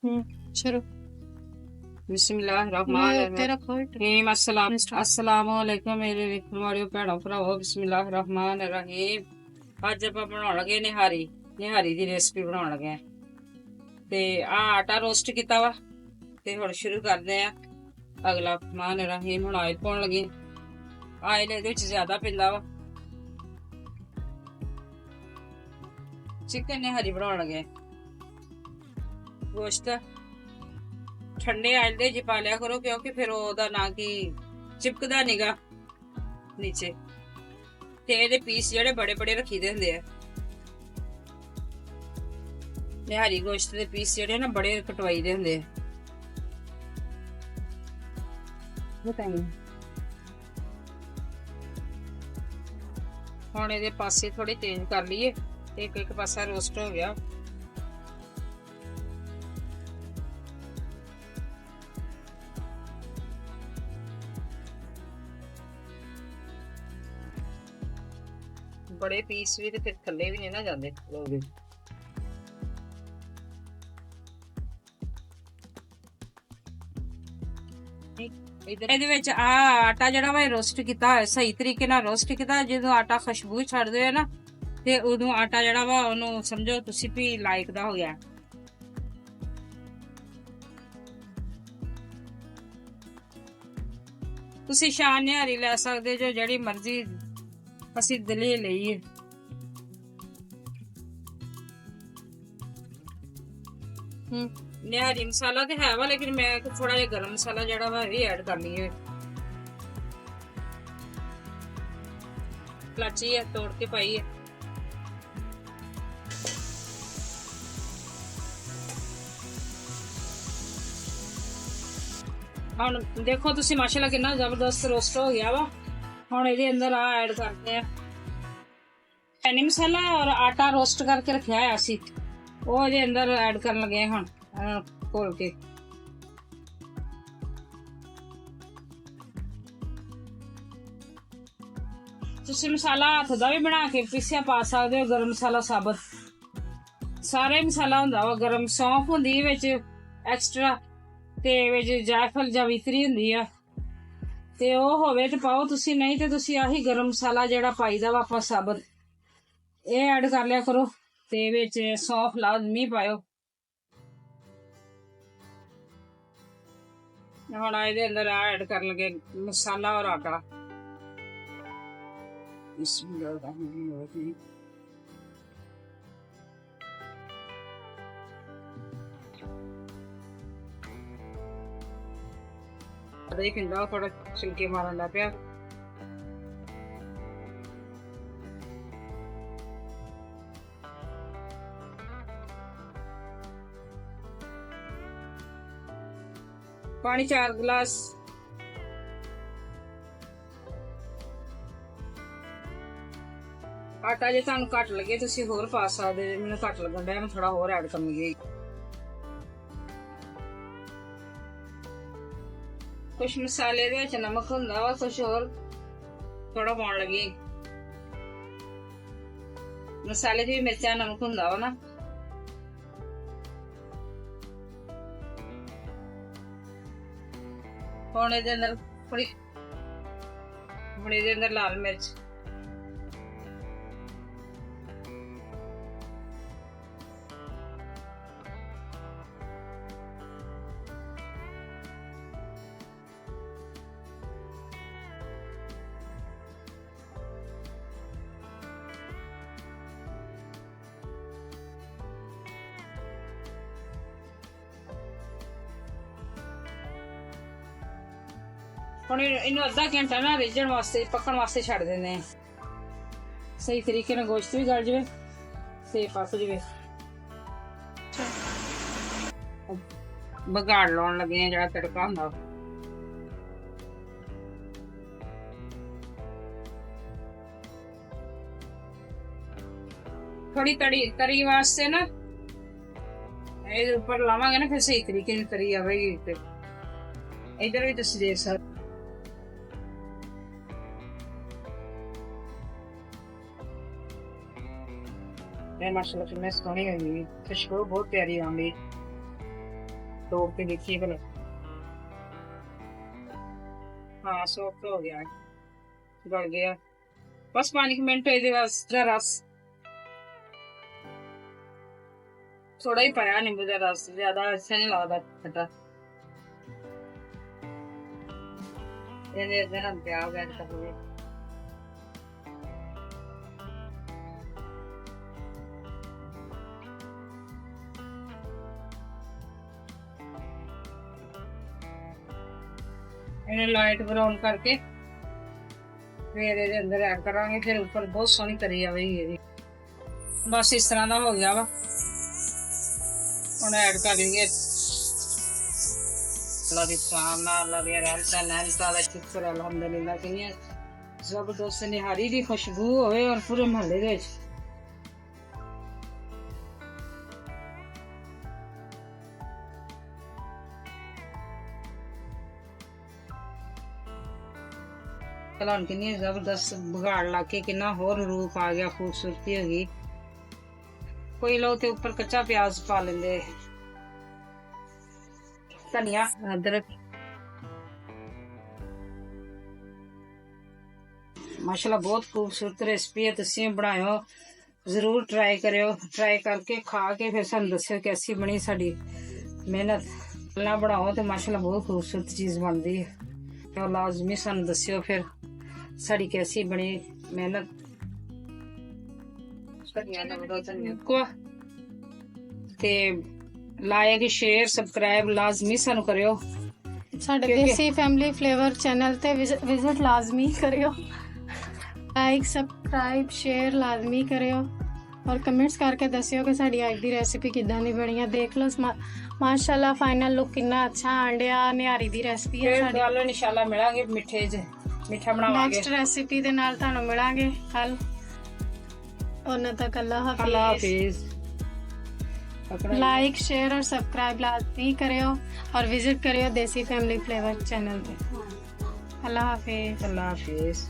शुरू। तेरा खोट बिस्मिल्लाहिर्रहमानिर्रहीम अस्सलामुअलैकुम मेरे ਵੇਖਣ ਵਾਲਿਓ ਭੈਣੋ ਭਰਾਵੋ ਬਿਸਮਿल्लाहिर्रहमानिर्रहीम। ਅੱਜ ਆਪਾਂ ਬਣਾਉਣ ਲੱਗੇ ਨਿਹਾਰੀ ਦੀ ਰੈਸਪੀ ਬਣਾਉਣ ਲੱਗੇ ਆ। ਤੇ ਆਟਾ ਰੋਸਟ ਕੀਤਾ ਵਾ ਤੇ ਹੁਣ ਸ਼ੁਰੂ ਕਰਦੇ ਆ ਅਗਲਾ ਰਹਿਮਾਨ ਹੁਣ ਆਇਲ ਪਾਉਣ ਲੱਗੇ। ਆਇਲ ਇਹਦੇ ਵਿੱਚ ਜ਼ਿਆਦਾ ਪੈਂਦਾ ਵਾ। ਚਿਕਨ ਨਿਹਾਰੀ ਬਣਾਉਣ ਲੱਗੇ। ਗੋਸ਼ਤ ਠੰਡੇ ਆਇਲ ਦੇ ਚ ਪਾ ਲਿਆ ਕਰੋ ਕਿਉਂਕਿ ਫਿਰ ਉਹਦਾ ਨਾ ਕੀ ਚਿਪਕਦਾ ਨੀਗਾ ਨੀਚੇ। ਤੇ ਇਹਦੇ ਪੀਸ ਜਿਹੜੇ ਬੜੇ ਬੜੇ ਰੱਖੀਦੇ ਹੁੰਦੇ ਆ। ਨਿਹਾਰੀ ਗੋਸ਼ਤ ਦੇ ਪੀਸ ਜਿਹੜੇ ਨਾ ਬੜੇ ਕਟਵਾਈ ਦੇ ਹੁੰਦੇ ਆ। ਹੁਣ ਇਹਦੇ ਪਾਸੇ ਥੋੜੇ ਚੇਂਜ ਕਰ ਲਈਏ। ਇੱਕ ਪਾਸਾ ਰੋਸਟ ਹੋ ਗਿਆ। बड़े पीस भी तो फिर थले भी नहीं ना जाते लोग। ਇਹਦੇ ਵਿੱਚ ਆਟਾ ਜਿਹੜਾ ਵਾ ਰੋਸਟ ਕੀਤਾ ਹੋਇਆ ਸਹੀ ਤਰੀਕੇ ਨਾਲ ਰੋਸਟ ਕੀਤਾ। ਜਦੋਂ ਆਟਾ ਖੁਸ਼ਬੂ ਛੱਡਦੇ ਆ ਨਾ ਤੇ ਉਦੋਂ ਆਟਾ ਜਿਹੜਾ ਵਾ ਉਹਨੂੰ ਸਮਝੋ ਤੁਸੀਂ ਵੀ ਲਾਇਕ ਦਾ ਹੋ ਗਿਆ। ਤੁਸੀਂ ਸ਼ਾਨ ਨਿਹਾਰੀ ਲੈ ਸਕਦੇ ਜੋ ਜਿਹੜੀ ਮਰਜ਼ੀ ਅਸੀਂ ਦਲੇ ਲਈਏ। ਨਿਹਾਰੀ ਮਸਾਲਾ ਤੇ ਹੈ ਵਾ ਲੇਕਿਨ ਮੈਂ ਥੋੜਾ ਜਿਹਾ ਗਰਮ ਮਸਾਲਾ ਜਿਹੜਾ ਵਾ ਇਹ ਐਡ ਕਰ ਲਈਏ। ਇਲਾਚੀ ਹੈ ਤੋੜ ਕੇ ਪਾਈ ਹੈ। ਹੁਣ ਦੇਖੋ ਤੁਸੀਂ ਮਾਸ਼ਾਅੱਲਾ ਕਿੰਨਾ ਜ਼ਬਰਦਸਤ ਰੋਸਟ ਹੋ ਗਿਆ ਵਾ। ਹੁਣ ਇਹਦੇ ਅੰਦਰ ਆ ਐਡ ਕਰਦੇ ਆ ਪੈਨੀ ਮਸਾਲਾ ਔਰ ਆਟਾ ਰੋਸਟ ਕਰਕੇ ਰੱਖਿਆ ਹੋਇਆ ਸੀ ਉਹ ਇਹਦੇ ਅੰਦਰ ਐਡ ਕਰਨ ਲੱਗੇ ਹੁਣ ਘੋਲ ਕੇ। ਤੁਸੀਂ ਮਸਾਲਾ ਹੱਥ ਦਾ ਵੀ ਬਣਾ ਕੇ ਪੀਸਿਆ ਪਾ ਸਕਦੇ ਹੋ। ਗਰਮ ਮਸਾਲਾ ਸਾਬਤ ਸਾਰੇ ਮਸਾਲਾ ਹੁੰਦਾ ਵਾ। ਗਰਮ ਸੌਂਫ ਹੁੰਦੀ ਵਿੱਚ ਐਕਸਟਰਾ ਤੇ ਵਿੱਚ ਜਾਇਫਲ ਜਾਂ ਵਿਤਰੀ ਹੁੰਦੀ ਆ ਤੇ ਉਹ ਹੋਵੇ ਤੇ ਪਾਓ ਤੁਸੀਂ, ਨਹੀਂ ਤੇ ਤੁਸੀਂ ਆਹੀ ਗਰਮ ਮਸਾਲਾ ਜਿਹੜਾ ਪਾਈਦਾ ਵਾ ਆਪਾਂ ਸਾਬਤ ਇਹ ਐਡ ਕਰ ਲਿਆ ਕਰੋ। ਤੇ ਵਿੱਚ ਸੌਂਫ ਲਾਜ਼ਮੀ ਪਾਇਓ। ਹੁਣ ਇਹਦੇ ਅੰਦਰ ਆ ਐਡ ਕਰਨ ਲੱਗੇ ਮਸਾਲਾ ਔਰ ਆਟਾ। ਦੇਖਿੰਦਾ ਥੋੜਾ ਛਿਲਕੇ ਮਾਰਨ ਲੱਗ ਪਿਆ। ਪਾਣੀ 4 ਗਲਾਸ। ਆਟਾ ਜੇ ਤੁਹਾਨੂੰ ਘੱਟ ਲੱਗੇ ਤੁਸੀਂ ਹੋਰ ਪਾ ਸਕਦੇ। ਮੈਨੂੰ ਘੱਟ ਲੱਗਣ ਡਿਆ ਮੈਂ ਥੋੜਾ ਹੋਰ ਐਡ ਕਰਾਂਗੀ। ਕੁਛ ਮਸਾਲੇ ਦੇ ਵਿੱਚ ਨਮਕ ਹੁੰਦਾ ਵਾ, ਕੁਛ ਹੋਰ ਥੋੜਾ ਪਾਉਣ ਲੱਗੀ। ਮਸਾਲੇ ਦੀ ਮਿਰਚਾਂ ਨਮਕ ਹੁੰਦਾ ਵਾ ਨਾ। ਹੁਣ ਇਹਦੇ ਅੰਦਰ ਲਾਲ ਮਿਰਚ ਹੁਣ ਇਹਨੂੰ ਅੱਧਾ ਘੰਟਾ ਨਾ ਰਿੱਝਣ ਵਾਸਤੇ ਪੱਕਣ ਵਾਸਤੇ ਛੱਡ ਦਿੰਦੇ ਆ। ਸਹੀ ਤਰੀਕੇ ਨਾਲ ਗੋਸ਼ਤ ਵੀ ਗਲ ਜਾਵੇ ਤੇ ਪੱਕ ਜਾਵੇ। ਬਗਾੜ ਲਾਉਣ ਲੱਗੇ ਆ ਜਿਹੜਾ ਤੜਕਾ ਹੁੰਦਾ। ਥੋੜੀ ਤਰੀ ਵਾਸਤੇ ਨਾ ਇਹਦੇ ਉੱਪਰ ਲਾਵਾਂਗੇ ਨਾ ਫਿਰ ਸਹੀ ਤਰੀਕੇ ਨਾਲ ਤਰੀ ਆਵੇਗੀ। ਤੇ ਇਧਰ ਵੀ ਤੁਸੀਂ ਦੇਖ ਸਕਦੇ ਇਹ ਮਾਸ਼ਾਅੱਲਾ ਕਿੰਨੇ ਸੋਹਣੀ ਹੋਈ। ਖੁਸ਼ਬੂ ਬਹੁਤ ਪਿਆਰੀ ਆਉਂਦੀ। ਤੋੜ ਕੇ ਦੇਖੀਏ ਭਲਾ। हाँ सॉफ्ट हो गया है, गल गया। बस 5 मिनट ਇਹਦੇ ਵਾਸਤੇ ਰਸ ਥੋੜਾ ਹੀ ਪਾਇਆ, ਨਿੰਬੂ ਦਾ ਰਸ, ਜ਼ਿਆਦਾ ਅੱਛਾ ਨਹੀਂ ਲੱਗਦਾ ਖੱਟਾ। ਇਹਦੇ ਅੰਦਰ ਨਾ ਪਿਆਜ਼ ਐਡ ਕਰ ਲਈਏ। ਇਹਨੇ ਲਾਈਟ ਬਰਾਊਨ ਕਰਕੇ ਫਿਰ ਇਹਦੇ ਅੰਦਰ ਐਡ ਕਰਾਂਗੇ, ਫਿਰ ਉੱਪਰ ਬਹੁਤ ਸੋਹਣੀ ਤਰੀ ਆਵੇਗੀ ਇਹਦੀ। ਬਸ ਇਸ ਤਰ੍ਹਾਂ ਦਾ ਹੋ ਗਿਆ ਵਾ। ਹੁਣ ਐਡ ਕਰ ਲਈਏ ਅੱਲਾ ਦੀ ਸ਼ਾਨ ਨਾਲ, ਅੱਲਾ ਦੀ ਰਹਿਮਤਾਂ ਨਾਲ, ਤਾਲਾ ਸ਼ੁਕਰ ਅਲਹਮਦੁਲਿਲਾ ਕਿ ਜ਼ਬਰਦਸਤ ਨਿਹਾਰੀ ਦੀ ਖੁਸ਼ਬੂ ਹੋਵੇ ਔਰ ਪੂਰੇ ਮਹੱਲੇ ਦੇ ਵਿੱਚ। कलान कितनी जबरदस्त बगाड़ ला के कितना होर रूप आ गया, खूबसूरती हो गई। कोई लोग ते ऊपर कच्चा प्याज पा लेंदे, धनिया, अदरक। माशाल्लाह बहुत खूबसूरत रेसिपी है, तुसीं बनाओ जरूर, ट्राई करियो। ट्राई करके खा के फिर सानूं दस्सियो कैसी बनी साडी मेहनत। ना बनाओ तो माशाल्लाह बहुत खूबसूरत चीज़ बनती है, तो लाजमी सानूं दस्सियो फिर साड़ी कैसी बनी मेहनत। ते लाइक शेयर सबसक्राइब लाजमी सानू करियो। ਸਾਡੇ ਦੇਸੀ ਫੈਮਿਲੀ ਫਲੇਵਰ ਚੈਨਲ ਤੇ ਵਿਜ਼ਿਟ ਲਾਜ਼ਮੀ ਕਰਿਓ। ਲਾਈਕ ਸਬਸਕ੍ਰਾਈਬ ਸ਼ੇਅਰ ਲਾਜ਼ਮੀ ਕਰਿਓ ਔਰ ਕਮੈਂਟਸ ਕਰਕੇ ਦੱਸਿਓ ਕਿ ਸਾਡੀ ਅੱਜ ਦੀ ਰੈਸਿਪੀ ਕਿੱਦਾਂ ਦੀ ਬਣੀ ਹੈ। ਦੇਖ ਲਓ ਮਾਸ਼ਾਅੱਲਾ ਫਾਈਨਲ ਲੁੱਕ ਕਿੰਨਾ ਅੱਛਾ ਆਂਡਿਆ। ਨਿਹਾਰੀ ਦੀ ਰੈਸਿਪੀ ਹੈ ਸਾਡੀ। ਕੱਲ ਇਨਸ਼ਾਅੱਲਾ ਮਿਲਾਂਗੇ ਮਿੱਠੇ 'ਚ, ਮਿੱਠਾ ਬਣਾਵਾਂਗੇ। ਨੈਕਸਟ ਰੈਸਿਪੀ ਦੇ ਨਾਲ ਤੁਹਾਨੂੰ ਮਿਲਾਂਗੇ ਕੱਲ। ਉਹਨਾਂ ਤੱਕ ਅੱਲਾ ਹਾਫਿਜ਼। लाइक शेयर और सब्सक्राइब लाजमी करियो और विजिट करियो देसी फैमिली फ्लेवर चैनल पे। अल्लाह हाफिज। अल्लाह हाफिज।